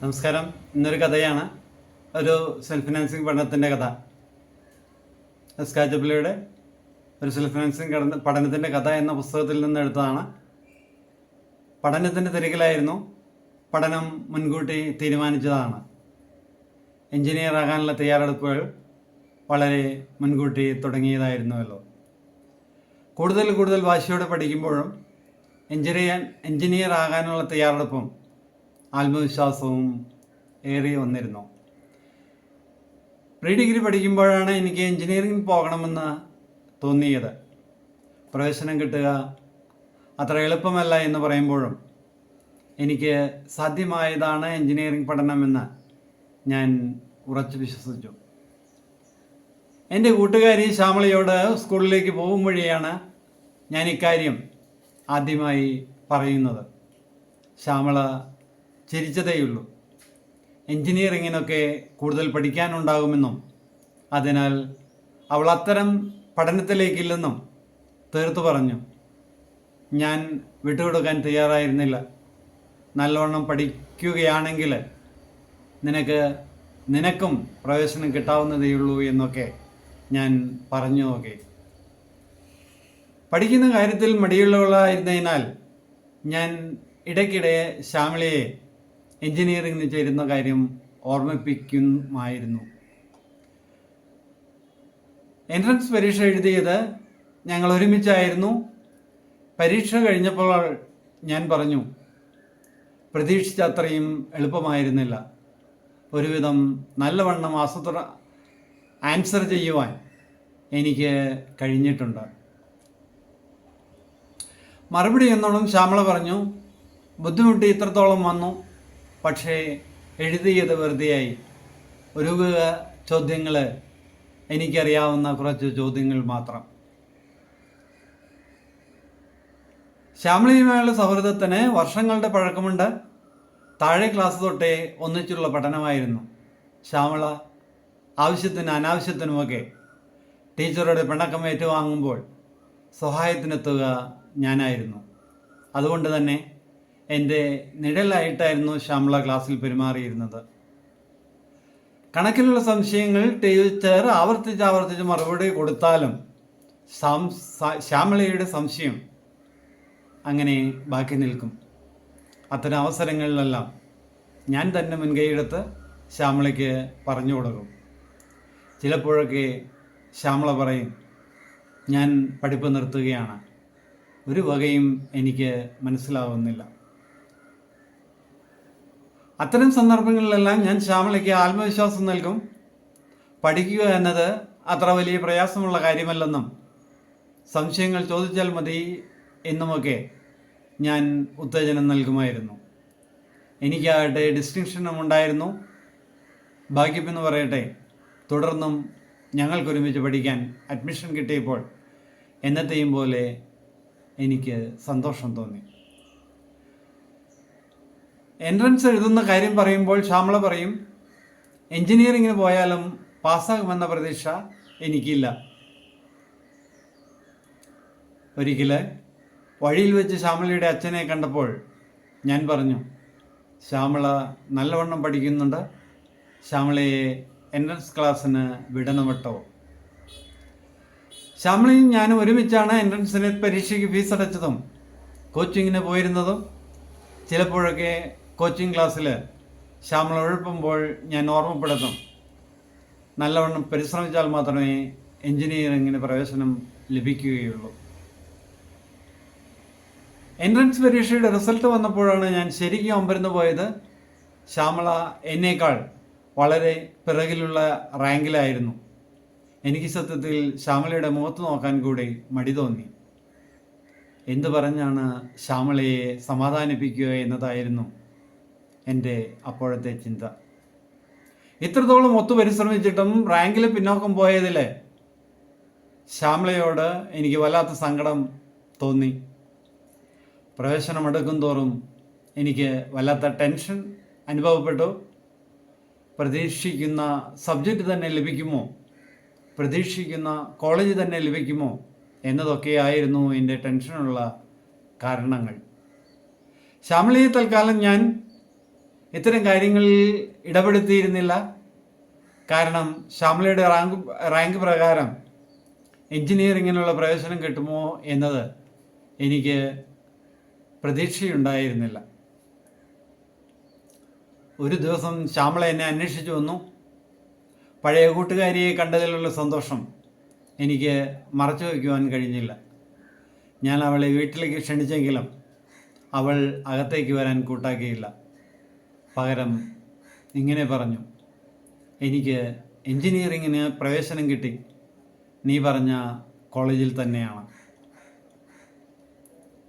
നമസ്കാരം. ഇന്നൊരു കഥയാണ്, ഒരു സെൽഫ് ഫിനാൻസിങ് പഠനത്തിൻ്റെ കഥ. സ്കാച്ചപ്പിളിയുടെ ഒരു സെൽഫ് ഫിനാൻസിങ് പഠനത്തിൻ്റെ കഥ എന്ന പുസ്തകത്തിൽ നിന്ന് എടുത്തതാണ്. പഠനത്തിൻ്റെ തിരക്കിലായിരുന്നു. പഠനം മുൻകൂട്ടി തീരുമാനിച്ചതാണ്. എഞ്ചിനീയർ ആകാനുള്ള തയ്യാറെടുപ്പുകൾ വളരെ മുൻകൂട്ടി തുടങ്ങിയതായിരുന്നുവല്ലോ. കൂടുതൽ വാശിയോടെ പഠിക്കുമ്പോഴും എഞ്ചിനീയർ ആകാനുള്ള തയ്യാറെടുപ്പും ആത്മവിശ്വാസവും ഏറി വന്നിരുന്നു. പ്രീ ഡിഗ്രി പഠിക്കുമ്പോഴാണ് എനിക്ക് എഞ്ചിനീയറിംഗ് പോകണമെന്ന് തോന്നിയത്. പ്രവേശനം കിട്ടുക അത്ര എളുപ്പമല്ല എന്ന് പറയുമ്പോഴും എനിക്ക് സാധ്യമായതാണ് എഞ്ചിനീയറിംഗ് പഠനമെന്ന് ഞാൻ ഉറച്ചു വിശ്വസിച്ചു. എൻ്റെ കൂട്ടുകാരി ശ്യാമളയോട് സ്കൂളിലേക്ക് പോകും വഴിയാണ് ഞാൻ ഇക്കാര്യം ആദ്യമായി പറയുന്നത്. ശ്യാമള ചിരിച്ചതേയുള്ളൂ. എഞ്ചിനീയറിങ്ങിനൊക്കെ കൂടുതൽ പഠിക്കാനുണ്ടാകുമെന്നും അതിനാൽ അവൾ അത്തരം പഠനത്തിലേക്കില്ലെന്നും തീർത്തു പറഞ്ഞു. ഞാൻ വിട്ടുകൊടുക്കാൻ തയ്യാറായിരുന്നില്ല. നല്ലവണ്ണം പഠിക്കുകയാണെങ്കിൽ നിനക്കും പ്രവേശനം കിട്ടാവുന്നതേയുള്ളൂ എന്നൊക്കെ ഞാൻ പറഞ്ഞു നോക്കി. പഠിക്കുന്ന കാര്യത്തിൽ മടിയുള്ളവളായിരുന്നതിനാൽ ഞാൻ ഇടയ്ക്കിടെ ശ്യാമളയെ എഞ്ചിനീയറിംഗിന് ചേരുന്ന കാര്യം ഓർമ്മിപ്പിക്കുമായിരുന്നു. എൻട്രൻസ് പരീക്ഷ എഴുതിയത് ഞങ്ങൾ ഒരുമിച്ചായിരുന്നു. പരീക്ഷ കഴിഞ്ഞപ്പോൾ ഞാൻ പറഞ്ഞു, പ്രതീക്ഷിച്ച അത്രയും എളുപ്പമായിരുന്നില്ല. ഒരുവിധം നല്ലവണ്ണം ആൻസർ ചെയ്യുവാൻ എനിക്ക് കഴിഞ്ഞിട്ടുണ്ട്. മറുപടി എന്നോണം ശ്യാമള പറഞ്ഞു, ബുദ്ധിമുട്ട് ഇത്രത്തോളം വന്നു, പക്ഷേ എഴുതിയത് വെറുതെയായി. ഒരു ചോദ്യങ്ങൾ, എനിക്കറിയാവുന്ന കുറച്ച് ചോദ്യങ്ങൾ മാത്രം. ശ്യാമളയുമായുള്ള സൗഹൃദത്തിന് വർഷങ്ങളുടെ പഴക്കമുണ്ട്. താഴെ ക്ലാസ് തൊട്ടേ ഒന്നിച്ചുള്ള പഠനമായിരുന്നു. ശ്യാമള ആവശ്യത്തിനും അനാവശ്യത്തിനുമൊക്കെ ടീച്ചറുടെ പിണക്കം ഏറ്റുവാങ്ങുമ്പോൾ സഹായത്തിനെത്തുക ഞാനായിരുന്നു. അതുകൊണ്ട് തന്നെ എൻ്റെ നിഴലായിട്ടായിരുന്നു ശ്യാമള ക്ലാസ്സിൽ പെരുമാറിയിരുന്നത്. കണക്കിലുള്ള സംശയങ്ങൾ ടീച്ചർ ആവർത്തിച്ച് മറുപടി കൊടുത്താലും ശ്യാമളയുടെ സംശയം അങ്ങനെ ബാക്കി നിൽക്കും. അത്തരം അവസരങ്ങളിലെല്ലാം ഞാൻ തന്നെ മുൻകൈയെടുത്ത് ശ്യാമളയ്ക്ക് പറഞ്ഞു കൊടുക്കും. ചിലപ്പോഴൊക്കെ ശ്യാമള പറയും, ഞാൻ പഠിപ്പ് നിർത്തുകയാണ്, ഒരു വകയും എനിക്ക് മനസ്സിലാവുന്നില്ല. അത്തരം സന്ദർഭങ്ങളിലെല്ലാം ഞാൻ ശ്യാമളയ്ക്ക് ആത്മവിശ്വാസം നൽകും. പഠിക്കുക എന്നത് അത്ര വലിയ പ്രയാസമുള്ള കാര്യമല്ലെന്നും സംശയങ്ങൾ ചോദിച്ചാൽ മതി എന്നുമൊക്കെ ഞാൻ ഉത്തേജനം നൽകുമായിരുന്നു. എനിക്കാകട്ടെ ഡിസ്റ്റിങ്ഷനും ഉണ്ടായിരുന്നു. ഭാഗ്യമെന്ന് പറയട്ടെ, തുടർന്നും ഞങ്ങൾക്കൊരുമിച്ച് പഠിക്കാൻ അഡ്മിഷൻ കിട്ടിയപ്പോൾ എന്നത്തെയും പോലെ എനിക്ക് സന്തോഷം തോന്നി. എൻട്രൻസ് എഴുതുന്ന കാര്യം പറയുമ്പോൾ ശ്യാമള പറയും, എഞ്ചിനീയറിങ്ങിന് പോയാലും പാസ്സാകുമെന്ന പ്രതീക്ഷ എനിക്കില്ല. ഒരിക്കൽ വഴിയിൽ വെച്ച് ശ്യാമളയുടെ അച്ഛനെ കണ്ടപ്പോൾ ഞാൻ പറഞ്ഞു, ശ്യാമള നല്ലവണ്ണം പഠിക്കുന്നുണ്ട്, ശ്യാമളയെ എൻട്രൻസ് ക്ലാസ്സിന് വിടണം കേട്ടോ. ശ്യാമളയും ഞാനും ഒരുമിച്ചാണ് എൻട്രൻസിന് പരീക്ഷയ്ക്ക് ഫീസ് അടച്ചതും കോച്ചിങ്ങിന് പോയിരുന്നതും. ചിലപ്പോഴൊക്കെ കോച്ചിങ് ക്ലാസ്സിൽ ശ്യാമള ഉഴപ്പുമ്പോൾ ഞാൻ ഓർമ്മപ്പെടുത്തും, നല്ലവണ്ണം പരിശ്രമിച്ചാൽ മാത്രമേ എഞ്ചിനീയറിങ്ങിന് പ്രവേശനം ലഭിക്കുകയുള്ളൂ. എൻട്രൻസ് പരീക്ഷയുടെ റിസൾട്ട് വന്നപ്പോഴാണ് ഞാൻ ശരിക്കും അമ്പരന്ന് പോയത്. ശ്യാമള എന്നേക്കാൾ വളരെ പിറകിലുള്ള റാങ്കിലായിരുന്നു. എനിക്ക് സത്യത്തിൽ ശ്യാമളയുടെ മുഖത്ത് നോക്കാൻ കൂടി മടി തോന്നി. എന്തു പറഞ്ഞാണ് ശ്യാമളയെ സമാധാനിപ്പിക്കുക എന്നതായിരുന്നു എൻ്റെ അപ്പോഴത്തെ ചിന്ത. ഇത്രത്തോളം പരിശ്രമിച്ചിട്ടും റാങ്കിൽ പിന്നോക്കം പോയതിൽ ശ്യാമളയോട് എനിക്ക് വല്ലാത്ത സങ്കടം തോന്നി. പ്രവേശനമെടുക്കും തോറും എനിക്ക് വല്ലാത്ത ടെൻഷൻ അനുഭവപ്പെട്ടു. പ്രതീക്ഷിക്കുന്ന സബ്ജക്റ്റ് തന്നെ ലഭിക്കുമോ, പ്രതീക്ഷിക്കുന്ന കോളേജ് തന്നെ ലഭിക്കുമോ എന്നതൊക്കെയായിരുന്നു എൻ്റെ ടെൻഷനുള്ള കാരണങ്ങൾ. ശ്യാമളയെ തൽക്കാലം ഞാൻ ഇത്തരം കാര്യങ്ങളിൽ ഇടപെടുത്തിയിരുന്നില്ല. കാരണം ശ്യാമളയുടെ റാങ്ക് പ്രകാരം എൻജിനീയറിങ്ങിനുള്ള പ്രവേശനം കിട്ടുമോ എന്നത് എനിക്ക് പ്രതീക്ഷയുണ്ടായിരുന്നില്ല. ഒരു ദിവസം ശ്യാമള എന്നെ അന്വേഷിച്ചു വന്നു. പഴയ കൂട്ടുകാരിയെ കണ്ടതിലുള്ള സന്തോഷം എനിക്ക് മറച്ചു വയ്ക്കുവാൻ കഴിഞ്ഞില്ല. ഞാൻ അവളെ വീട്ടിലേക്ക് ക്ഷണിച്ചെങ്കിലും അവൾ അകത്തേക്ക് വരാൻ കൂട്ടാക്കിയില്ല. പകരം ഇങ്ങനെ പറഞ്ഞു, എനിക്ക് എൻജിനീയറിങ്ങിന് പ്രവേശനം കിട്ടി, നീ പറഞ്ഞ കോളേജിൽ തന്നെയാണ്.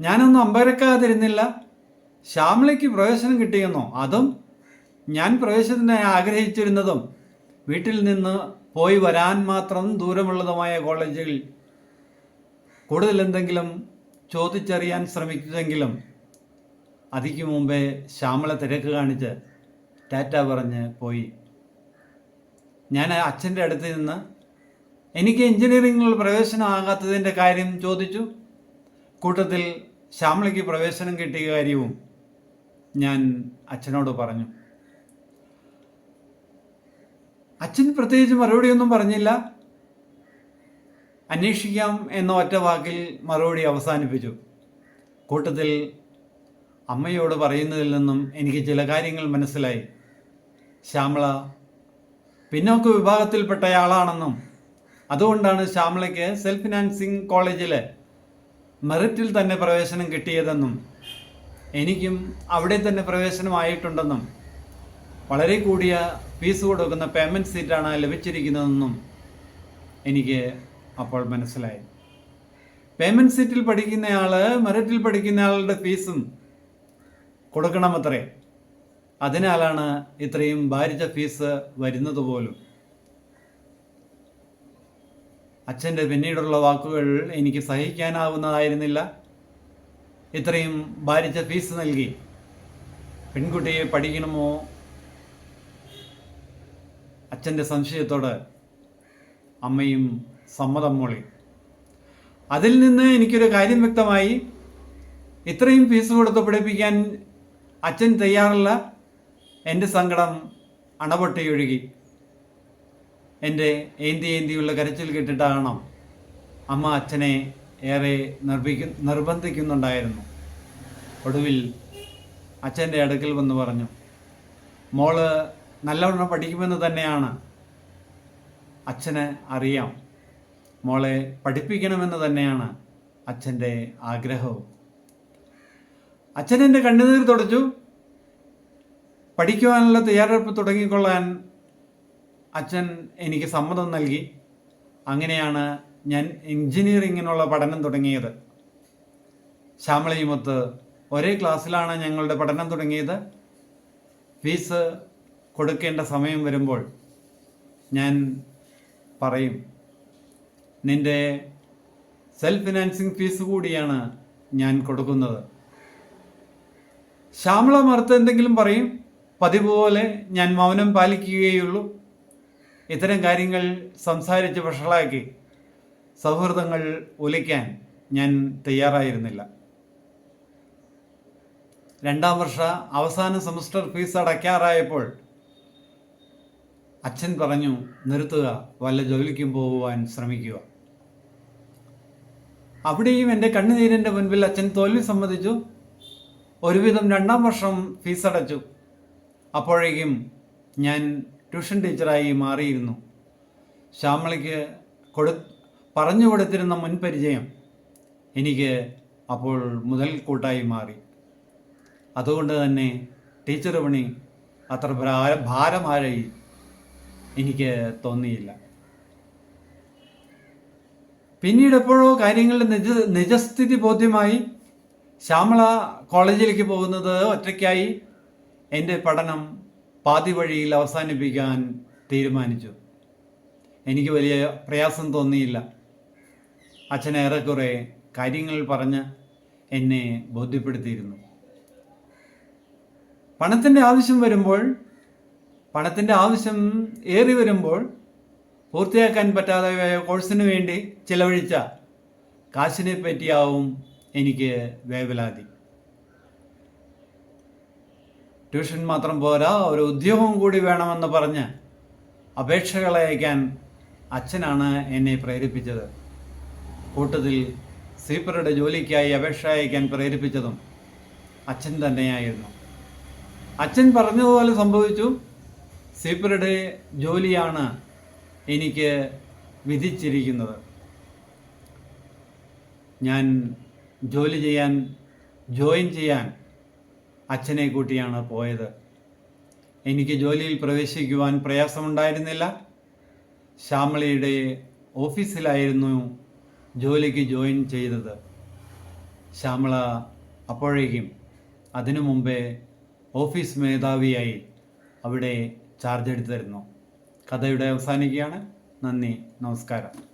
ഞാനൊന്നും അമ്പരക്കാതിരുന്നില്ല. ശ്യാമളയ്ക്ക് പ്രവേശനം കിട്ടിയെന്നോ? അതും ഞാൻ പ്രവേശനത്തിന് ആഗ്രഹിച്ചിരുന്നതും വീട്ടിൽ നിന്ന് പോയി വരാൻ മാത്രം ദൂരമുള്ളതുമായ കോളേജുകളിൽ. കൂടുതൽ എന്തെങ്കിലും ചോദിച്ചറിയാൻ ശ്രമിച്ചെങ്കിലും അതിക്ക് മുമ്പേ ശ്യാമള തിരക്ക് കാണിച്ച് ടാറ്റ പറഞ്ഞ് പോയി. ഞാൻ അച്ഛൻ്റെ അടുത്ത് നിന്ന് എനിക്ക് എൻജിനീയറിംഗിനുള്ള പ്രവേശനം ആകാത്തതിൻ്റെ കാര്യം ചോദിച്ചു. കൂട്ടത്തിൽ ശ്യാമളയ്ക്ക് പ്രവേശനം കിട്ടിയ കാര്യവും ഞാൻ അച്ഛനോട് പറഞ്ഞു. അച്ഛൻ പ്രത്യേകിച്ച് മറുപടിയൊന്നും പറഞ്ഞില്ല. അന്വേഷിക്കാം എന്ന ഒറ്റ വാക്കിൽ മറുപടി അവസാനിപ്പിച്ചു. കൂട്ടത്തിൽ അമ്മയോട് പറയുന്നതിൽ നിന്നും എനിക്ക് ചില കാര്യങ്ങൾ മനസ്സിലായി. ശ്യാമള പിന്നോക്ക വിഭാഗത്തിൽപ്പെട്ടയാളാണെന്നും അതുകൊണ്ടാണ് ശ്യാമളയ്ക്ക് സെൽഫ് ഫിനാൻസിങ് കോളേജിൽ മെറിറ്റിൽ തന്നെ പ്രവേശനം കിട്ടിയതെന്നും എനിക്കും അവിടെ തന്നെ പ്രവേശനമായിട്ടുണ്ടെന്നും വളരെ കൂടിയ ഫീസ് കൊടുക്കുന്ന പേയ്മെൻറ്റ് സീറ്റാണ് ലഭിച്ചിരിക്കുന്നതെന്നും എനിക്ക് അപ്പോൾ മനസ്സിലായി. പേയ്മെൻറ്റ് സീറ്റിൽ പഠിക്കുന്നയാൾ മെറിറ്റിൽ പഠിക്കുന്നയാളുടെ ഫീസും കൊടുക്കണമത്രേ. അതിനാലാണ് ഇത്രയും ഭാരിച്ച ഫീസ് വരുന്നത് പോലും. അച്ഛൻ്റെ പിന്നീടുള്ള വാക്കുകൾ എനിക്ക് സഹിക്കാനാവുന്നതായിരുന്നില്ല. ഇത്രയും ഭാരിച്ച ഫീസ് നൽകി പെൺകുട്ടിയെ പഠിക്കണമോ? അച്ഛൻ്റെ സംശയത്തോട് അമ്മയും സമ്മതം മൂളി. അതിൽ നിന്ന് എനിക്കൊരു കാര്യം വ്യക്തമായി. ഇത്രയും ഫീസ് കൊടുത്ത് പഠിപ്പിക്കാൻ അച്ഛൻ തയ്യാറല്ല. എൻ്റെ സങ്കടം അണപൊട്ടിയൊഴുകി. എൻ്റെ ഏന്തിയുള്ള കരച്ചിൽ കേട്ടിട്ടാകണം അമ്മ അച്ഛനെ ഏറെ നിർബന്ധിക്കുന്നുണ്ടായിരുന്നു. ഒടുവിൽ അച്ഛൻ്റെ അടുക്കൽ വന്ന് പറഞ്ഞു, മോള് നല്ലവണ്ണം പഠിക്കുമെന്ന് തന്നെയാണ് അച്ഛന് അറിയാം. മോളെ പഠിപ്പിക്കണമെന്ന് തന്നെയാണ് അച്ഛൻ്റെ ആഗ്രഹവും. അച്ഛൻ എൻ്റെ കണ്ണുനീർ തുടച്ചു. പഠിക്കുവാനുള്ള തയ്യാറെടുപ്പ് തുടങ്ങിക്കൊള്ളാൻ അച്ഛൻ എനിക്ക് സമ്മതം നൽകി. അങ്ങനെയാണ് ഞാൻ എൻജിനീയറിങ്ങിനുള്ള പഠനം തുടങ്ങിയത്. ശ്യാമളയുമൊത്ത് ഒരേ ക്ലാസ്സിലാണ് ഞങ്ങളുടെ പഠനം തുടങ്ങിയത്. ഫീസ് കൊടുക്കേണ്ട സമയം വരുമ്പോൾ ഞാൻ പറയും, നിൻ്റെ സെൽഫ് ഫിനാൻസിങ് ഫീസ് കൂടിയാണ് ഞാൻ കൊടുക്കുന്നത്. ശ്യാമള മറുത്ത് എന്തെങ്കിലും പറയും. പതിവ് പോലെ ഞാൻ മൗനം പാലിക്കുകയുള്ളൂ. ഇത്തരം കാര്യങ്ങൾ സംസാരിച്ച് വഷളാക്കി സൗഹൃദങ്ങൾ ഉലയ്ക്കാൻ ഞാൻ തയ്യാറായിരുന്നില്ല. 2ാം വർഷ അവസാന സെമസ്റ്റർ ഫീസ് അടയ്ക്കാറായപ്പോൾ അച്ഛൻ പറഞ്ഞു, നിർത്തുക, വല്ല ജോലിക്കും പോകുവാൻ ശ്രമിക്കുക. അവിടെയും എൻ്റെ കണ്ണുനീരിൻ്റെ മുൻപിൽ അച്ഛൻ തോൽവി സമ്മതിച്ചു. ഒരുവിധം 2ാം വർഷം ഫീസ് അടച്ചു. അപ്പോഴേക്കും ഞാൻ ട്യൂഷൻ ടീച്ചറായി മാറിയിരുന്നു. ശ്യാമളയ്ക്ക് പറഞ്ഞു കൊടുത്തിരുന്ന മുൻപരിചയം എനിക്ക് അപ്പോൾ മുതൽക്കൂട്ടായി മാറി. അതുകൊണ്ട് തന്നെ ടീച്ചർ പണി അത്ര ഭാരമായി എനിക്ക് തോന്നിയില്ല. പിന്നീട് എപ്പോഴോ കാര്യങ്ങളുടെ നിജസ്ഥിതി ബോധ്യമായി. ശ്യാമള കോളേജിലേക്ക് പോകുന്നത് ഒറ്റയ്ക്കായി. എൻ്റെ പഠനം പാതി വഴിയിൽ അവസാനിപ്പിക്കാൻ തീരുമാനിച്ചു. എനിക്ക് വലിയ പ്രയാസം തോന്നിയില്ല. അച്ഛൻ ഏറെക്കുറെ കാര്യങ്ങൾ പറഞ്ഞ് എന്നെ ബോധ്യപ്പെടുത്തിയിരുന്നു. പണത്തിൻ്റെ ആവശ്യം ഏറി വരുമ്പോൾ പൂർത്തിയാക്കാൻ പറ്റാതെ കോഴ്സിന് വേണ്ടി ചിലവഴിച്ച കാശിനെ പറ്റിയാവും എനിക്ക് വേവലാതി. ട്യൂഷൻ മാത്രം പോരാ, ഒരു ഉദ്യോഗം കൂടി വേണമെന്ന് പറഞ്ഞ് അപേക്ഷകളെ അയക്കാൻ അച്ഛനാണ് എന്നെ പ്രേരിപ്പിച്ചത്. കൂട്ടത്തിൽ സ്വീപ്പറുടെ ജോലിക്കായി അപേക്ഷ അയക്കാൻ പ്രേരിപ്പിച്ചതും അച്ഛൻ തന്നെയായിരുന്നു. അച്ഛൻ പറഞ്ഞതുപോലെ സംഭവിച്ചു. സ്വീപ്പറുടെ ജോലിയാണ് എനിക്ക് വിധിച്ചിരിക്കുന്നത്. ഞാൻ ജോയിൻ ചെയ്യാൻ അച്ഛനെ കൂട്ടിയാണ് പോയത്. എനിക്ക് ജോലിയിൽ പ്രവേശിക്കുവാൻ പ്രയാസമുണ്ടായിരുന്നില്ല. ശ്യാമളയുടെ ഓഫീസിലായിരുന്നു ജോലിക്ക് ജോയിൻ ചെയ്തത്. ശ്യാമള അപ്പോഴേക്കും അതിനു മുമ്പേ ഓഫീസ് മേധാവിയായി അവിടെ ചാർജ് എടുത്തിരുന്നു. കഥയുടെ അവസാനിക്കുകയാണ്. നന്ദി, നമസ്കാരം.